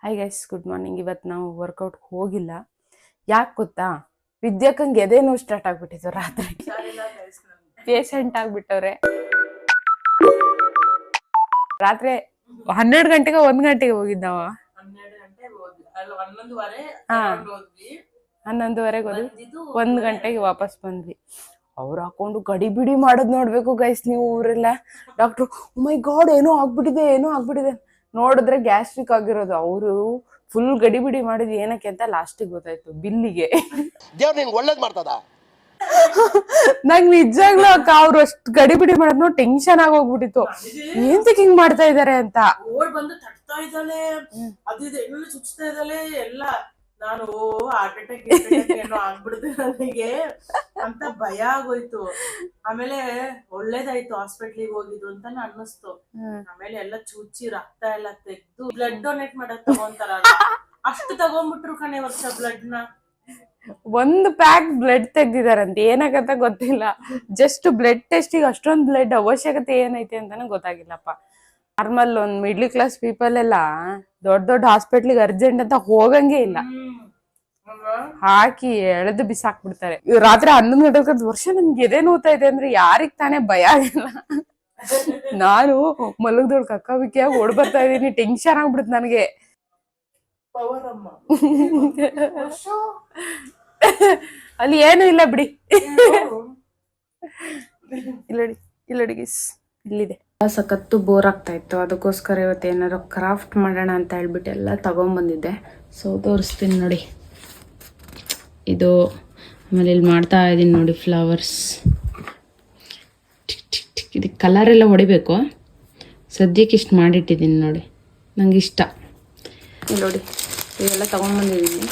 Hi guys, good morning. ಇವತ್ತು ನಾವು workout ಹೋಗಿಲ್ಲ. ಯಾಕೆ ಗೊತ್ತಾ? ವಿದ್ಯಾಕ್ಕಂಗೆ ಎದೆ ನೋವು ಸ್ಟಾರ್ಟ್ ಆಗ್ಬಿಟ್ಟಿತ್ತು. ರಾತ್ರಿ ಪೇಷಂಟ್ ಆಗ್ಬಿಟ್ಟವ್ರೆ. ರಾತ್ರಿ 12 ಗಂಟೆಗೆ 1 ಗಂಟೆಗೆ ಹೋಗಿದ್ದಾವ. 11:30 ಹೋದ್ವಿ, 1 ಗಂಟೆಗೆ ವಾಪಸ್ ಬಂದ್ವಿ. ಅವ್ರು ಹಾಕೊಂಡು ಗಡಿಬಿಡಿ ಮಾಡೋದ್ ನೋಡ್ಬೇಕು ಗೈಸ್ ನೀವು. ಊರೆಲ್ಲ ಡಾಕ್ಟ್ರು ಮೈ ಗಾಡ್ ಏನೋ ಆಗ್ಬಿಟ್ಟಿದೆ ನೋಡಿದ್ರೆ ಗ್ಯಾಸ್ಟ್ರಿಕ್ ಆಗಿರೋದು. ಅವರು ಫುಲ್ ಗಡಿಬಿಡಿ ಮಾಡಿದ್ ಏನಕ್ಕೆ ಅಂತ ಲಾಸ್ಟಿಗೆ ಗೊತ್ತಾಯ್ತು, ಬಿಲ್ಲಿಗೆ. ದೇವ್ರು ನಿಂಗೆ ಒಳ್ಳೇದ್ ಮಾಡ್ತದ. ನಂಗೆ ನಿಜಾಗ್ಲೂ ಅಕ್ಕ ಅವ್ರು ಅಷ್ಟು ಗಡಿಬಿಡಿ ಮಾಡೋದ್ ನೋಡಿ ಟೆನ್ಷನ್ ಆಗೋಗ್ಬಿಟ್ಟಿತ್ತು. ಏನ್ತಕ್ ಹಿಂಗ್ ಮಾಡ್ತಾ ಇದಾರೆ ಅಂತ. ಓಡ್ ಬಂದು ತಟ್ತಾ ಇದ್ದಾಳೆ, ಅದು ಎಲ್ಲ ಚುಚ್ತಾ ಇದ್ದಾಳೆ ಎಲ್ಲ. ನಾನು ಹಾರ್ಟ್ ಅಟ್ಯಾಕ್ ಏನೋ ಆಗ್ಬಿಡುತ್ತೆ ನನಗೆ ಅಂತ ಭಯ ಆಗೋಯ್ತು. ಆಮೇಲೆ ಒಳ್ಳೇದಾಯ್ತು ಹಾಸ್ಪಿಟ್ಲಿಗೆ ಹೋಗಿದ್ದು ಅಂತ ಅನ್ನಿಸ್ತು. ಆಮೇಲೆ ಎಲ್ಲ ಚುಚ್ಚಿ ರಕ್ತ ಎಲ್ಲ ತೆಗ್ದು ಬ್ಲಡ್ ಡೊನೇಟ್ ಮಾಡಕ್ ತಗೊಂತಾರಲ್ಲ, ಅಷ್ಟು ತಗೊಂಡ್ಬಿಟ್ರು ಕಣೆ ವರ್ಷ ಬ್ಲಡ್ ನ. 1 ಪ್ಯಾಕ್ ಬ್ಲಡ್ ತೆಗ್ದಿದಾರಂತೆ. ಏನಕ್ಕಂತ ಗೊತ್ತಿಲ್ಲ. ಜಸ್ಟ್ ಬ್ಲಡ್ ಟೆಸ್ಟಿಗೆ ಅಷ್ಟೊಂದು ಬ್ಲಡ್ ಅವಶ್ಯಕತೆ ಏನೈತೆ ಅಂತಾನು ಗೊತ್ತಾಗಿಲ್ಲಪ್ಪ. ನಾರ್ಮಲ್ ಒಂದ್ ಮಿಡ್ಲ್ ಕ್ಲಾಸ್ ಪೀಪಲ್ ಎಲ್ಲ ದೊಡ್ಡ ಹಾಸ್ಪಿಟ್ಲಿಗೆ ಅರ್ಜೆಂಟ್ ಅಂತ ಹೋಗಂಗೆ ಇಲ್ಲ, ಹಾಕಿ ಎಳೆದು ಬಿಸಾಕ್ಬಿಡ್ತಾರೆ. ರಾತ್ರಿ 11 ಗಂಟೆ ವರ್ಷ ನನ್ಗೆ ಎದೆ ನೋವ್ತಾ ಇದೆ ಅಂದ್ರೆ ಯಾರಿಗ್ ತಾನೇ ಭಯ ಆಗಿಲ್ಲ. ನಾನು ಮಲಗದೊಳ್ ಕಕ್ಕ ಬಿಕ್ಕಿಯಾಗಿ ಓಡ್ ಬರ್ತಾ ಇದೀನಿ. ಟೆನ್ಷನ್ ಆಗ್ಬಿಡುತ್ತೆ ನನಗೆ. ಅಲ್ಲಿ ಏನು ಇಲ್ಲ ಬಿಡಿ. ಇಲ್ಲಡಿ ಇಲ್ಲಿದೆ. ಸಖತ್ತು ಬೋರ್ ಆಗ್ತಾ ಇತ್ತು, ಅದಕ್ಕೋಸ್ಕರ ಇವತ್ತು ಏನಾದ್ರು ಕ್ರಾಫ್ಟ್ ಮಾಡೋಣ ಅಂತ ಹೇಳ್ಬಿಟ್ಟು ಎಲ್ಲ ತಗೊಂಡ್ಬಂದಿದ್ದೆ. ಸೊ ತೋರಿಸ್ತೀನಿ ನೋಡಿ. ಇದು ಆಮೇಲೆ ಇಲ್ಲಿ ಮಾಡ್ತಾ ಇದ್ದೀನಿ ನೋಡಿ, ಫ್ಲವರ್ಸ್. ಇದಕ್ಕೆ ಕಲರ್ ಎಲ್ಲ ಹೊಡಿಬೇಕು. ಸದ್ಯಕ್ಕೆ ಇಷ್ಟು ಮಾಡಿಟ್ಟಿದ್ದೀನಿ ನೋಡಿ, ನಂಗೆ ಇಷ್ಟ. ಇಲ್ಲಿ ನೋಡಿ, ಇವೆಲ್ಲ ತಗೊಂಡ್ಬಂದಿದ್ದೀನಿ.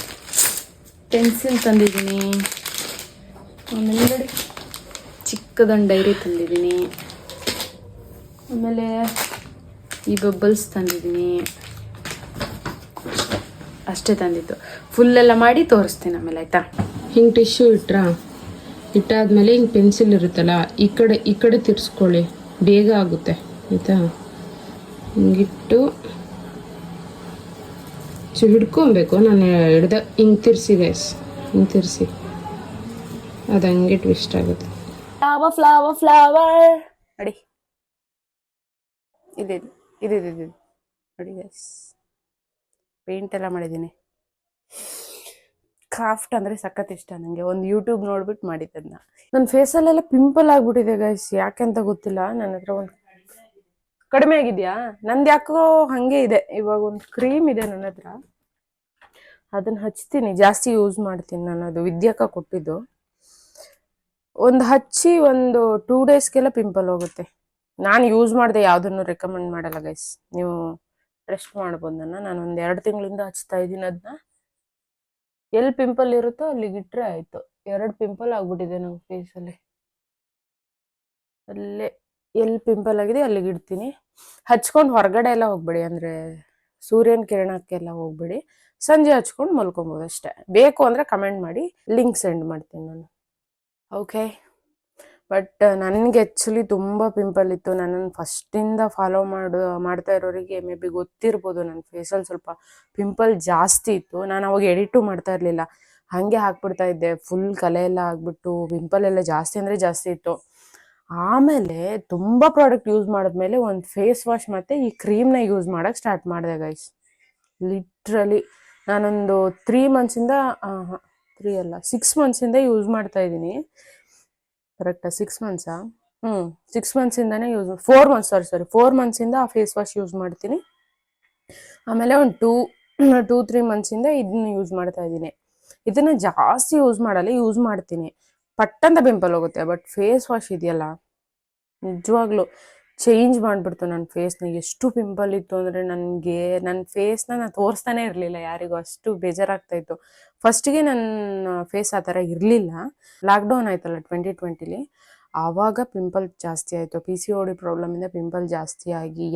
ಪೆನ್ಸಿಲ್ ತಂದಿದ್ದೀನಿ, ಆಮೇಲೆ ನೋಡಿ ಚಿಕ್ಕದೊಂದು ಡೈರಿ ತಂದಿದ್ದೀನಿ, ಆಮೇಲೆ ಈ ಬಬ್ಬಲ್ಸ್ ತಂದಿದ್ದೀನಿ. ಅಷ್ಟೇ ತಂದಿದ್ದು. ಫುಲ್ಲೆಲ್ಲ ಮಾಡಿ ತೋರಿಸ್ತೀನಿ ಆಮೇಲೆ, ಆಯಿತಾ? ಹಿಂಗೆ ಟಿಶ್ಯೂ ಇಟ್ಟಾದ್ಮೇಲೆ ಹಿಂಗೆ ಪೆನ್ಸಿಲ್ ಇರುತ್ತಲ್ಲ, ಈ ಕಡೆ ತಿರ್ಸ್ಕೊಳ್ಳಿ, ಬೇಗ ಆಗುತ್ತೆ ಆಯಿತಾ? ಹಿಂಗಿಟ್ಟು ಹಿಡ್ಕೊಬೇಕು. ನಾನು ಹಿಂಗೆ ತಿರ್ಸಿ ಗೈಸ್, ಹಿಂಗೆ ತಿರ್ಸಿ, ಅದು ಹಂಗೆ ಟ್ವಿಸ್ಟ್ ಆಗುತ್ತೆ. ಫ್ಲವರ್ ನೋಡಿ, ಇದು ನೋಡಿ ಗೈಸ್. ಪೇಂಟ್ ಎಲ್ಲ ಮಾಡಿದ್ದೀನಿ. ಕ್ರಾಫ್ಟ್ ಅಂದರೆ ಸಖತ್ ಇಷ್ಟ ನನಗೆ. ಒಂದು ಯೂಟ್ಯೂಬ್ ನೋಡ್ಬಿಟ್ಟು ಮಾಡಿದ್ದನ್ನ. ನನ್ನ ಫೇಸಲ್ಲೆಲ್ಲ ಪಿಂಪಲ್ ಆಗ್ಬಿಟ್ಟಿದೆ ಗೈಸ್, ಯಾಕೆ ಅಂತ ಗೊತ್ತಿಲ್ಲ. ನನ್ನ ಹತ್ರ ಒಂದು ಕಡಿಮೆ ಆಗಿದೆಯಾ? ನಂದು ಯಾಕೋ ಹಾಗೆ ಇದೆ. ಇವಾಗ ಒಂದು ಕ್ರೀಮ್ ಇದೆ ನನ್ನ ಹತ್ರ, ಅದನ್ನು ಹಚ್ತೀನಿ. ಜಾಸ್ತಿ ಯೂಸ್ ಮಾಡ್ತೀನಿ ನಾನು. ಅದು ವಿದ್ಯಾಕ ಕೊಟ್ಟಿದ್ದು. ಒಂದು ಹಚ್ಚಿ ಒಂದು 2 ಡೇಸ್ಗೆಲ್ಲ ಪಿಂಪಲ್ ಹೋಗುತ್ತೆ. ನಾನು ಯೂಸ್ ಮಾಡಿದೆ, ಯಾವುದನ್ನು ರೆಕಮೆಂಡ್ ಮಾಡಲ್ಲ ಗೈಸ್. ನೀವು ಟ್ರಸ್ಟ್ ಮಾಡ್ಬೋದು ನಾನು ಒಂದು 2 ತಿಂಗಳಿಂದ ಹಚ್ತಾ ಇದ್ದೀನಿ ಅದನ್ನ. ಎಲ್ಲಿ ಪಿಂಪಲ್ ಇರುತ್ತೋ ಅಲ್ಲಿಗೆ ಇಟ್ಟರೆ ಆಯಿತು. 2 ಪಿಂಪಲ್ ಆಗ್ಬಿಟ್ಟಿದೆ ನಂಗೆ ಫೇಸಲ್ಲಿ. ಅಲ್ಲೇ ಎಲ್ಲಿ ಪಿಂಪಲ್ ಆಗಿದೆ ಅಲ್ಲಿಗೆ ಇಡ್ತೀನಿ. ಹಚ್ಕೊಂಡು ಹೊರಗಡೆ ಎಲ್ಲ ಹೋಗ್ಬೇಡಿ, ಅಂದರೆ ಸೂರ್ಯನ ಕಿರಣಕ್ಕೆಲ್ಲ ಹೋಗ್ಬೇಡಿ. ಸಂಜೆ ಹಚ್ಕೊಂಡು ಮಲ್ಕೊಬೋದು ಅಷ್ಟೇ. ಬೇಕು ಅಂದರೆ ಕಮೆಂಟ್ ಮಾಡಿ, ಲಿಂಕ್ ಸೆಂಡ್ ಮಾಡ್ತೀನಿ ನಾನು. ಓಕೆ. ಬಟ್ ನನಗೆ ಆ್ಯಕ್ಚುಲಿ ತುಂಬ ಪಿಂಪಲ್ ಇತ್ತು. ನನ್ನನ್ನು ಫಸ್ಟಿಂದ ಫಾಲೋ ಮಾಡ್ತಾ ಇರೋರಿಗೆ ಮೇ ಬಿ ಗೊತ್ತಿರ್ಬೋದು, ನನ್ನ ಫೇಸಲ್ಲಿ ಸ್ವಲ್ಪ ಪಿಂಪಲ್ ಜಾಸ್ತಿ ಇತ್ತು. ನಾನು ಅವಾಗ ಎಡಿಟು ಮಾಡ್ತಾ ಇರಲಿಲ್ಲ, ಹಾಗೆ ಹಾಕ್ಬಿಡ್ತಾ ಇದ್ದೆ. ಫುಲ್ ಕಲೆ ಎಲ್ಲ ಆಗಿಬಿಟ್ಟು ಪಿಂಪಲ್ ಎಲ್ಲ ಜಾಸ್ತಿ ಅಂದರೆ ಜಾಸ್ತಿ ಇತ್ತು. ಆಮೇಲೆ ತುಂಬ ಪ್ರಾಡಕ್ಟ್ ಯೂಸ್ ಮಾಡಿದ್ಮೇಲೆ ಒಂದು ಫೇಸ್ ವಾಶ್ ಮತ್ತು ಈ ಕ್ರೀಮ್ನ ಯೂಸ್ ಮಾಡೋಕ್ಕೆ ಸ್ಟಾರ್ಟ್ ಮಾಡಿದೆ ಗೈಸ್. ಲಿಟ್ರಲಿ ನಾನೊಂದು 3 ಮಂತ್ಸಿಂದ 6 ಮಂತ್ಸಿಂದ ಯೂಸ್ ಮಾಡ್ತಾ ಇದ್ದೀನಿ. ಕರೆಕ್ಟಾ? 6 ಮಂತ್ಸಾ? 6 ಮಂತ್ಸಿಂದಾನೇ 4 ಮಂತ್ಸಿಂದ ಆ ಫೇಸ್ ವಾಶ್ ಯೂಸ್ ಮಾಡ್ತೀನಿ. ಆಮೇಲೆ ಒಂದು 2-3 ಮಂತ್ಸಿಂದ ಇದನ್ನ ಯೂಸ್ ಮಾಡ್ತಾ ಇದ್ದೀನಿ. ಇದನ್ನು ಜಾಸ್ತಿ ಯೂಸ್ ಮಾಡಲ್ಲ, ಯೂಸ್ ಮಾಡ್ತೀನಿ. ಪಟ್ಟಂತ ಪಿಂಪಲ್ ಹೋಗುತ್ತೆ. ಬಟ್ ಫೇಸ್ ವಾಶ್ ಇದೆಯಲ್ಲ, ನಿಜವಾಗ್ಲೂ ಚೇಂಜ್ ಮಾಡಿಬಿಡ್ತು ನನ್ನ ಫೇಸ್ನ. ಎಷ್ಟು ಪಿಂಪಲ್ ಇತ್ತು ಅಂದರೆ ನನಗೆ ನನ್ನ ಫೇಸ್ನ ನಾನು ತೋರಿಸ್ತಾನೆ ಇರಲಿಲ್ಲ ಯಾರಿಗೂ, ಅಷ್ಟು ಬೇಜಾರಾಗ್ತಾಯಿತ್ತು. ಫಸ್ಟಿಗೆ ನನ್ನ ಫೇಸ್ ಆ ಥರ ಇರಲಿಲ್ಲ. ಲಾಕ್ಡೌನ್ ಆಯ್ತಲ್ಲ 2020ಲಿ, ಆವಾಗ ಪಿಂಪಲ್ ಜಾಸ್ತಿ ಆಯಿತು. PCOD ಪ್ರಾಬ್ಲಮಿಂದ ಪಿಂಪಲ್ ಜಾಸ್ತಿ ಆಗಿ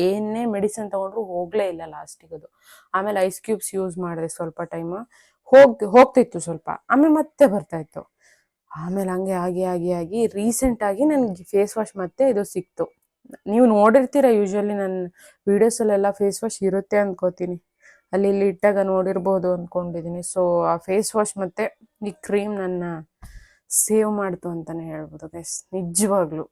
ಏನೇ ಮೆಡಿಸಿನ್ ತೊಗೊಂಡ್ರು ಹೋಗಲೇ ಇಲ್ಲ ಲಾಸ್ಟಿಗದು. ಆಮೇಲೆ ಐಸ್ ಕ್ಯೂಬ್ಸ್ ಯೂಸ್ ಮಾಡಿದೆ ಸ್ವಲ್ಪ ಟೈಮು, ಹೋಗ್ತಿತ್ತು ಸ್ವಲ್ಪ, ಆಮೇಲೆ ಮತ್ತೆ ಬರ್ತಾಯಿತ್ತು. ಆಮೇಲೆ ಹಂಗೆ ಆಗಿ ರೀಸೆಂಟಾಗಿ ನನಗೆ ಫೇಸ್ ವಾಶ್ ಮತ್ತೆ ಇದು ಸಿಕ್ತು. ನೀವು ನೋಡಿರ್ತೀರ ಯೂಶ್ವಲಿ ನನ್ನ ವೀಡಿಯೋಸಲ್ಲೆಲ್ಲ ಫೇಸ್ ವಾಶ್ ಇರುತ್ತೆ ಅಂದ್ಕೋತೀನಿ. ಅಲ್ಲಿ ಇಲ್ಲಿ ಇಟ್ಟಾಗ ನೋಡಿರ್ಬೋದು ಅಂದ್ಕೊಂಡಿದ್ದೀನಿ. ಸೊ ಆ ಫೇಸ್ ವಾಶ್ ಮತ್ತು ಈ ಕ್ರೀಮ್ ನನ್ನ ಸೇವ್ ಮಾಡ್ತು ಅಂತಲೇ ಹೇಳ್ಬೋದು ಗೈಸ್, ನಿಜವಾಗ್ಲೂ.